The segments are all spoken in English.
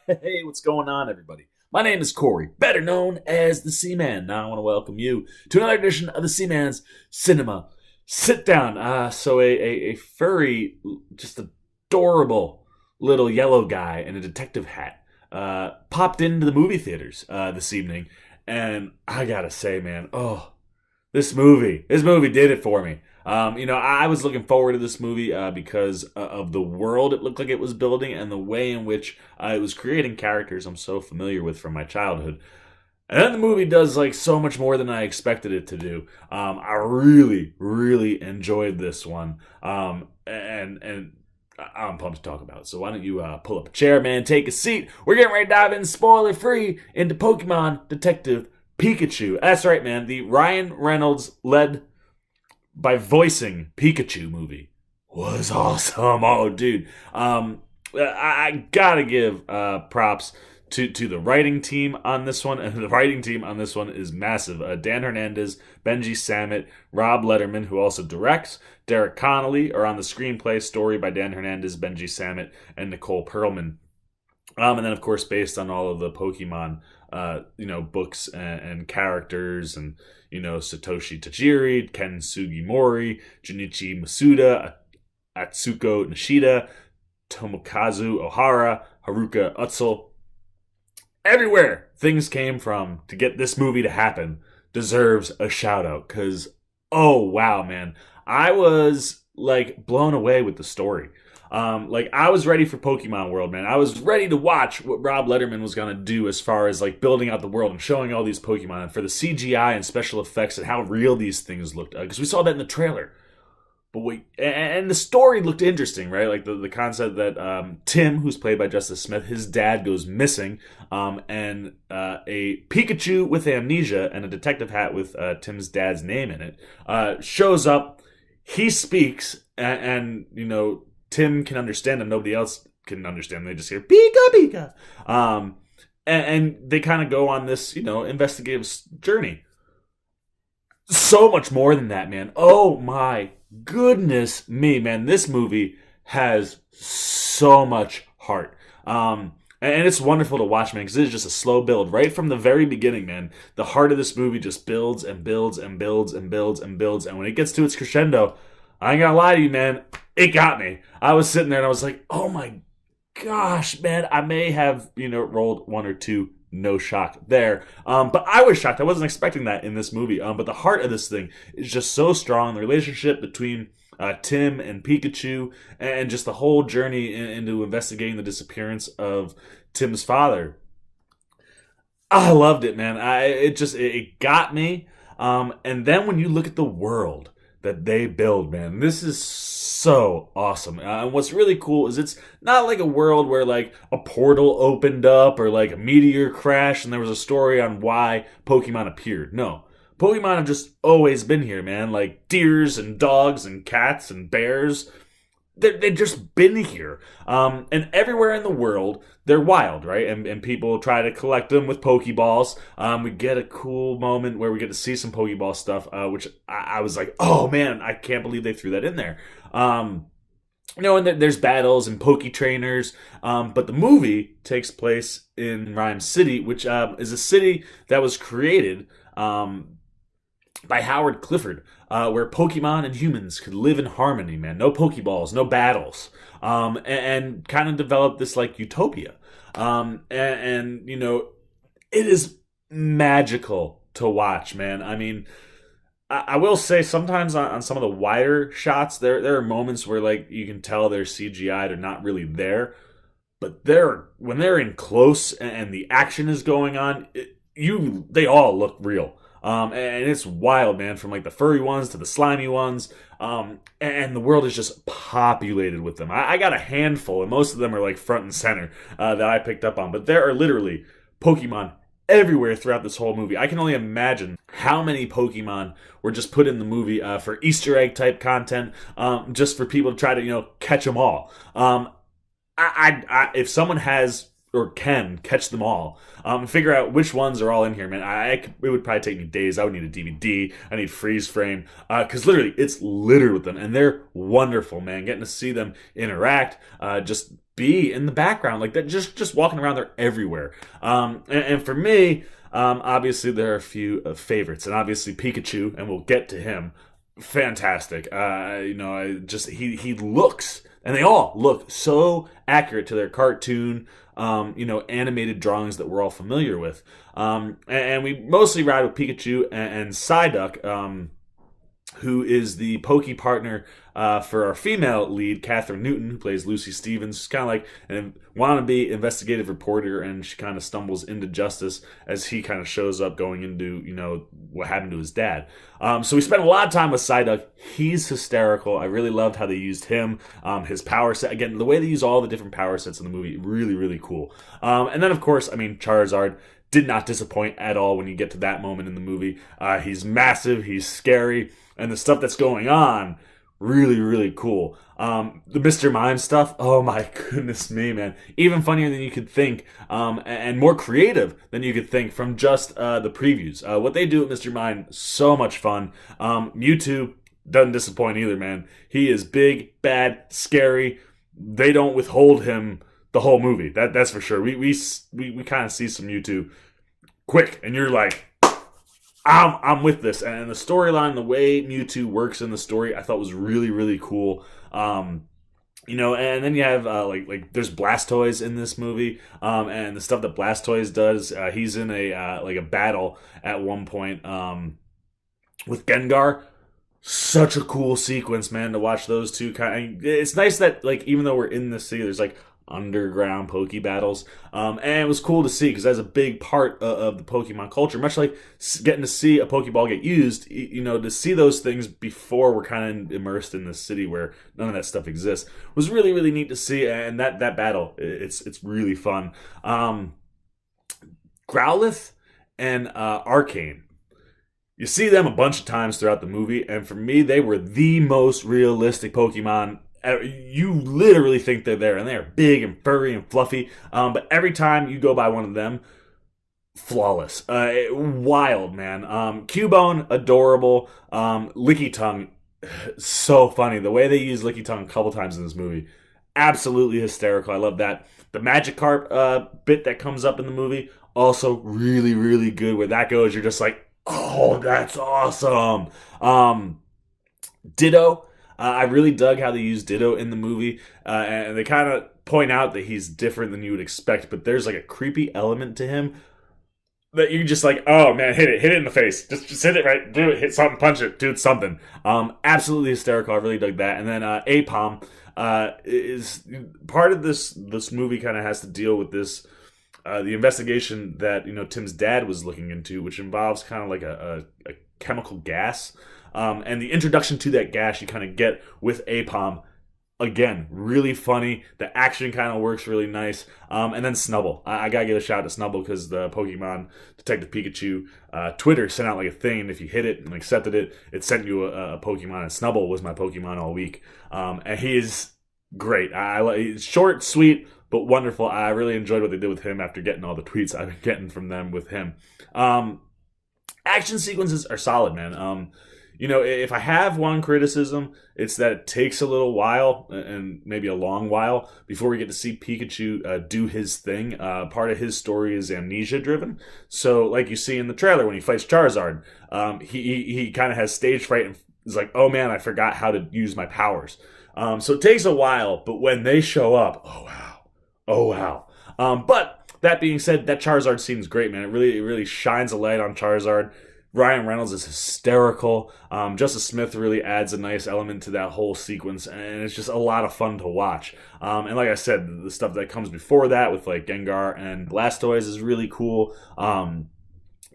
Hey, what's going on, everybody? My name is Corey, better known as the Seaman. Now I want to welcome you to another edition of the Seaman's Cinema Sit Down. A furry, just adorable little yellow guy in a detective hat popped into the movie theaters this evening, and I gotta say, man, this movie did it for me. I was looking forward to this movie because of the world it looked like it was building and the way in which it was creating characters I'm so familiar with from my childhood. And then the movie does like so much more than I expected it to do. I really, really enjoyed this one, and I'm pumped to talk about it. So why don't you pull up a chair, man, take a seat. We're getting ready to dive in spoiler free into Pokemon Detective Pikachu. That's right, man. The Ryan Reynolds led by voicing Pikachu movie was awesome. Oh, dude. I gotta give props to the writing team on this one, and the writing team on this one is massive. Dan Hernandez, Benji Samit, Rob Letterman, who also directs, Derek Connolly are on the screenplay. Story by Dan Hernandez, Benji Samit, and Nicole Perlman. And then, of course, based on all of the Pokemon, books and characters, and Satoshi Tajiri, Ken Sugimori, Junichi Masuda, Atsuko Nishida, Tomokazu Ohara, Haruka Utsul. Everywhere things came from to get this movie to happen deserves a shout out. Because, oh wow, man, I was like blown away with the story. I was ready for Pokemon World, man. I was ready to watch what Rob Letterman was gonna do as far as like building out the world and showing all these Pokemon, and for the CGI and special effects and how real these things looked. Because we saw that in the trailer. But the story looked interesting, right? Like the concept that Tim, who's played by Justice Smith, his dad goes missing, and a Pikachu with amnesia and a detective hat with Tim's dad's name in it shows up. He speaks, and Tim can understand him. Nobody else can understand him. They just hear Pika Pika. And they kind of go on this, investigative journey. So much more than that, man. Oh my goodness me, man. This movie has so much heart. And it's wonderful to watch, man, because it is just a slow build. Right from the very beginning, man, the heart of this movie just builds and builds and builds and builds and builds. And when it gets to its crescendo, I ain't gonna lie to you, man, it got me. I was sitting there and I was like, oh my gosh, man, I may have, rolled one or two. No shock there. But I was shocked. I wasn't expecting that in this movie. But the heart of this thing is just so strong. The relationship between Tim and Pikachu, and just the whole journey into investigating the disappearance of Tim's father. I loved it, man. It got me. And then when you look at the world that they build, man, this is so awesome. And what's really cool is it's not like a world where like a portal opened up or like a meteor crashed and there was a story on why Pokemon appeared. No. Pokemon have just always been here, man. Like deers and dogs and cats and bears. They've just been here. And everywhere in the world, they're wild, right? And people try to collect them with Pokeballs. We get a cool moment where we get to see some Pokeball stuff, which I was like, oh man, I can't believe they threw that in there. And there's battles and Poke trainers. But the movie takes place in Rhyme City, which is a city that was created by Howard Clifford, where Pokemon and humans could live in harmony, man. No Pokeballs, no battles, and kind of develop this like utopia. It is magical to watch, man. I mean, I will say sometimes on some of the wider shots, there are moments where like you can tell they're CGI, they're not really there, but when they're in close and the action is going on, they all look real. And it's wild, man, from like the furry ones to the slimy ones. And the world is just populated with them. I got a handful, and most of them are like front and center that I picked up on. But there are literally Pokemon everywhere throughout this whole movie. I can only imagine how many Pokemon were just put in the movie for Easter egg type content, just for people to try to catch them all. If someone has or can catch them all, figure out which ones are all in here, man. It would probably take me days. I would need a DVD. I need freeze frame, because literally it's littered with them, and they're wonderful, man. Getting to see them interact, just be in the background like that, just walking around. They're everywhere. And for me, obviously there are a few favorites, and obviously Pikachu, and we'll get to him. Fantastic. He looks, and they all look so accurate to their cartoon, animated drawings that we're all familiar with. And we mostly ride with Pikachu and Psyduck, who is the pokey partner for our female lead, Catherine Newton, who plays Lucy Stevens. She's kind of like a wannabe investigative reporter, and she kind of stumbles into justice as he kind of shows up going into, what happened to his dad. So we spent a lot of time with Psyduck. He's hysterical. I really loved how they used him, his power set. Again, the way they use all the different power sets in the movie, really, really cool. And then, of course, Charizard did not disappoint at all when you get to that moment in the movie. He's massive, he's scary, and the stuff that's going on, really, really cool. The Mr. Mime stuff, oh my goodness me, man. Even funnier than you could think, and more creative than you could think from just the previews. What they do with Mr. Mime, so much fun. Mewtwo doesn't disappoint either, man. He is big, bad, scary. They don't withhold him the whole movie. That's for sure. We kind of see some Mewtwo quick, and you're like, I'm with this. And the storyline, the way Mewtwo works in the story, I thought was really, really cool. And then you have like there's Blastoise in this movie, and the stuff that Blastoise does. He's in a battle at one point with Gengar. Such a cool sequence, man, to watch those two it's nice that, like, even though we're in the city, there's like underground Poke battles, and it was cool to see because that's a big part of the Pokemon culture. Much like getting to see a Pokeball get used, to see those things before we're kind of immersed in this city where none of that stuff exists was really, really neat to see. And that battle, it's really fun. Growlithe and Arcane. You see them a bunch of times throughout the movie, and for me, they were the most realistic Pokemon. You literally think they're there, and they are big and furry and fluffy. But every time you go by one of them, flawless. Wild, man. Cubone, adorable. Licky Tongue, so funny. The way they use Licky Tongue a couple times in this movie, absolutely hysterical. I love that. The Magikarp bit that comes up in the movie, also really, really good. Where that goes, you're just like, oh, that's awesome. Ditto. I really dug how they used Ditto in the movie, and they kind of point out that he's different than you would expect, but there's like a creepy element to him that you're just like, oh man, hit it in the face. Just hit it right, do it, hit something, punch it, do something. Absolutely hysterical. I really dug that. And then Apom is part of this movie. Kind of has to deal with this. The investigation that Tim's dad was looking into, which involves kind of like a chemical gas, and the introduction to that gas you kind of get with Apom. Again, really funny. The action kind of works really nice. And then Snubbull. I gotta give a shout out to Snubbull because the Pokemon Detective Pikachu Twitter sent out like a thing, and if you hit it and accepted it, it sent you a Pokemon. And Snubbull was my Pokemon all week. And he is great. He's short, sweet, but wonderful. I really enjoyed what they did with him after getting all the tweets I've been getting from them with him. Action sequences are solid, man. If I have one criticism, it's that it takes a little while, and maybe a long while, before we get to see Pikachu do his thing. Part of his story is amnesia-driven. So, like you see in the trailer when he fights Charizard, he kind of has stage fright and is like, oh man, I forgot how to use my powers. So it takes a while, but when they show up, oh wow. But that being said, that Charizard scene is great, man. It really shines a light on Charizard. Ryan Reynolds is hysterical. Justice Smith really adds a nice element to that whole sequence, and it's just a lot of fun to watch. And like I said, the stuff that comes before that with like Gengar and Blastoise is really cool.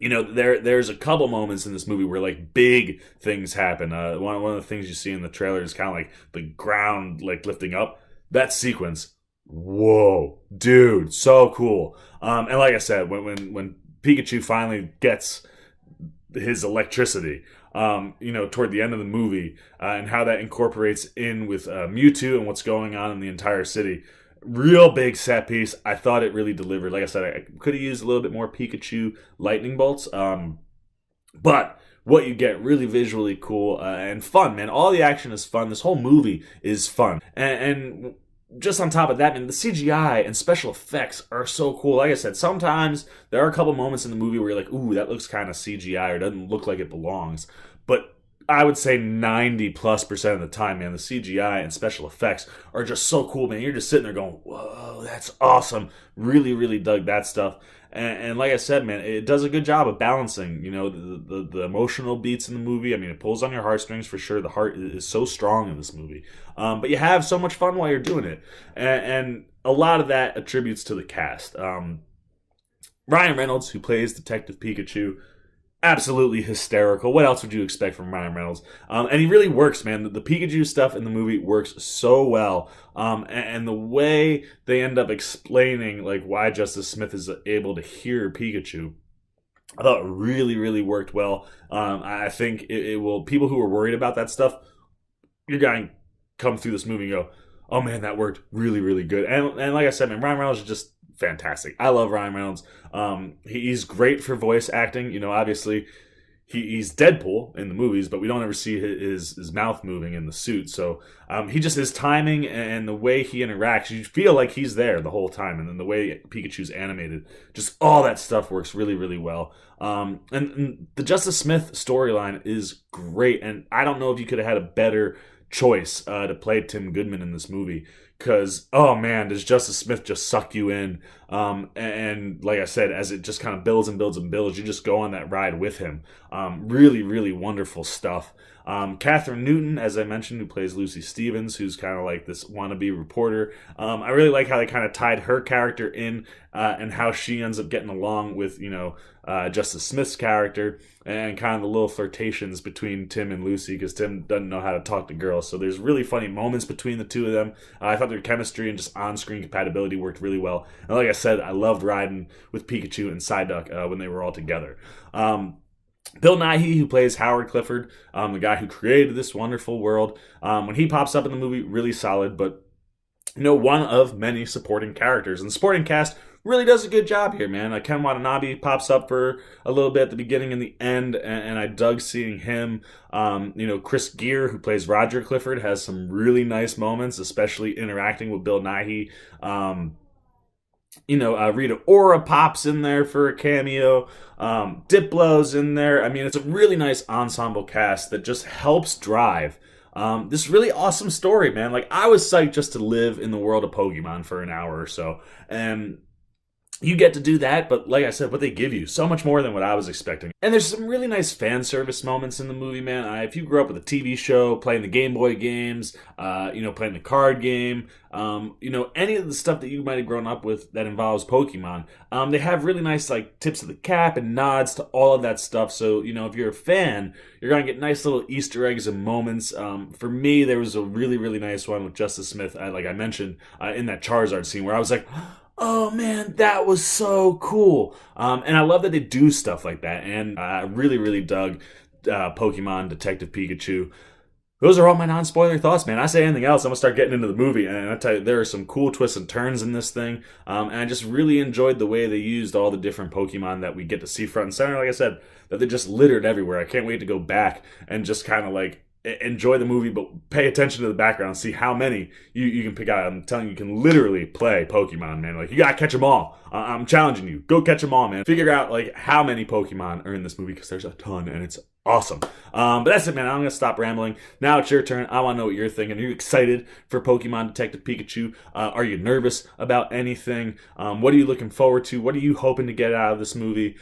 There's a couple moments in this movie where like big things happen. One of the things you see in the trailer is kind of like the ground like lifting up. That sequence, whoa, dude, so cool. And like I said, when Pikachu finally gets his electricity, toward the end of the movie, and how that incorporates in with Mewtwo and what's going on in the entire city. Real big set piece. I thought it really delivered. Like I said, I could have used a little bit more Pikachu lightning bolts, but what you get, really visually cool and fun, man. All the action is fun. This whole movie is fun. And just on top of that, man, the CGI and special effects are so cool. Like I said, sometimes there are a couple moments in the movie where you're like, ooh, that looks kind of CGI or doesn't look like it belongs. But I would say 90+% of the time, man, the CGI and special effects are just so cool, man. You're just sitting there going, whoa, that's awesome. Really, really dug that stuff. And like I said, man, it does a good job of balancing, the emotional beats in the movie. I mean, it pulls on your heartstrings for sure. The heart is so strong in this movie. But you have so much fun while you're doing it. And a lot of that attributes to the cast. Ryan Reynolds, who plays Detective Pikachu, absolutely hysterical. What else would you expect from Ryan Reynolds? And he really works, man. The Pikachu stuff in the movie works so well. And the way they end up explaining like why Justice Smith is able to hear Pikachu, I thought it really, really worked well. I think it will. People who are worried about that stuff, you're going to come through this movie and go, oh man, that worked really, really good. And like I said, man, Ryan Reynolds is just fantastic. I love Ryan Reynolds. He's great for voice acting. Obviously he's Deadpool in the movies, but we don't ever see his mouth moving in the suit. So he just, his timing and the way he interacts, you feel like he's there the whole time. And then the way Pikachu's animated, just all that stuff works really, really well. And the Justice Smith storyline is great. And I don't know if you could have had a better choice to play Tim Goodman in this movie, because oh man, does Justice Smith just suck you in, and like I said, as it just kind of builds and builds and builds, you just go on that ride with him. Really, really wonderful stuff. Catherine Newton, as I mentioned, who plays Lucy Stevens, who's kind of like this wannabe reporter. I really like how they kind of tied her character in, and how she ends up getting along with, Justice Smith's character, and kind of the little flirtations between Tim and Lucy, because Tim doesn't know how to talk to girls. So there's really funny moments between the two of them. I thought their chemistry and just on-screen compatibility worked really well. And like I said, I loved riding with Pikachu and Psyduck when they were all together. Bill Nighy, who plays Howard Clifford, the guy who created this wonderful world, when he pops up in the movie, really solid, but one of many supporting characters. And the supporting cast really does a good job here, man. Ken Watanabe pops up for a little bit at the beginning and the end, and I dug seeing him. Chris Gere, who plays Roger Clifford, has some really nice moments, especially interacting with Bill Nighy. Rita Ora pops in there for a cameo. Diplo's in there. I mean, it's a really nice ensemble cast that just helps drive this really awesome story, man. Like, I was psyched just to live in the world of Pokemon for an hour or so. And you get to do that, but like I said, what they give you, so much more than what I was expecting. And there's some really nice fan service moments in the movie, man. If you grew up with a TV show, playing the Game Boy games, playing the card game, any of the stuff that you might have grown up with that involves Pokemon, they have really nice, like, tips of the cap and nods to all of that stuff. So, if you're a fan, you're going to get nice little Easter eggs and moments. For me, there was a really, really nice one with Justice Smith, like I mentioned, in that Charizard scene where I was like, oh man, that was so cool. And I love that they do stuff like that. And I really, really dug Pokemon Detective Pikachu. Those are all my non-spoiler thoughts, man. I say anything else, I'm going to start getting into the movie. And I tell you, there are some cool twists and turns in this thing. And I just really enjoyed the way they used all the different Pokemon that we get to see front and center. Like I said, that they're just littered everywhere. I can't wait to go back and just kind of like enjoy the movie, but pay attention to the background, see how many you can pick out. I'm telling you, you can literally play Pokemon, man. Like, you gotta catch them all. I'm challenging you. Go catch them all, man. Figure out, like, how many Pokemon are in this movie, because there's a ton, and it's awesome. But that's it, man. I'm gonna stop rambling. Now it's your turn. I want to know what you're thinking. Are you excited for Pokemon Detective Pikachu? Are you nervous about anything? What are you looking forward to? What are you hoping to get out of this movie?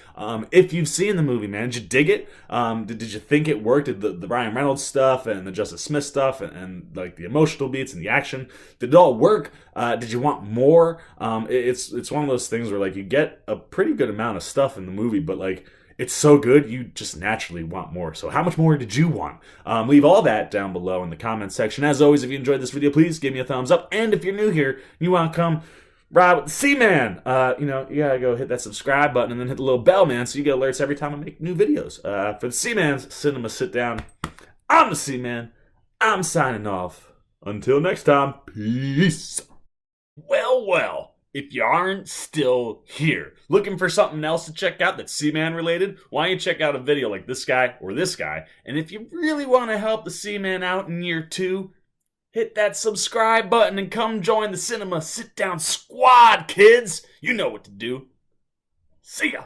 If you've seen the movie, man, did you dig it? Did you think it worked? Did the Ryan Reynolds stuff and the Justice Smith stuff and like the emotional beats and the action, did it all work? Did you want more? It's one of those things where, like, you get a pretty good amount of stuff in the movie, but, like, it's so good, you just naturally want more. So how much more did you want? Leave all that down below in the comments section. As always, if you enjoyed this video, please give me a thumbs up. And if you're new here, you want to come ride with the C-Man, you gotta go hit that subscribe button and then hit the little bell, man, so you get alerts every time I make new videos. For the C-Man's Cinema Sit Down, I'm the C-Man. I'm signing off. Until next time, peace. Well. If you aren't still here, looking for something else to check out that's C-Man related, why don't you check out a video like this guy or this guy? And if you really want to help the C-Man out in year 2, Hit that subscribe button and come join the Cinema Sit Down Squad, kids. You know what to do. See ya.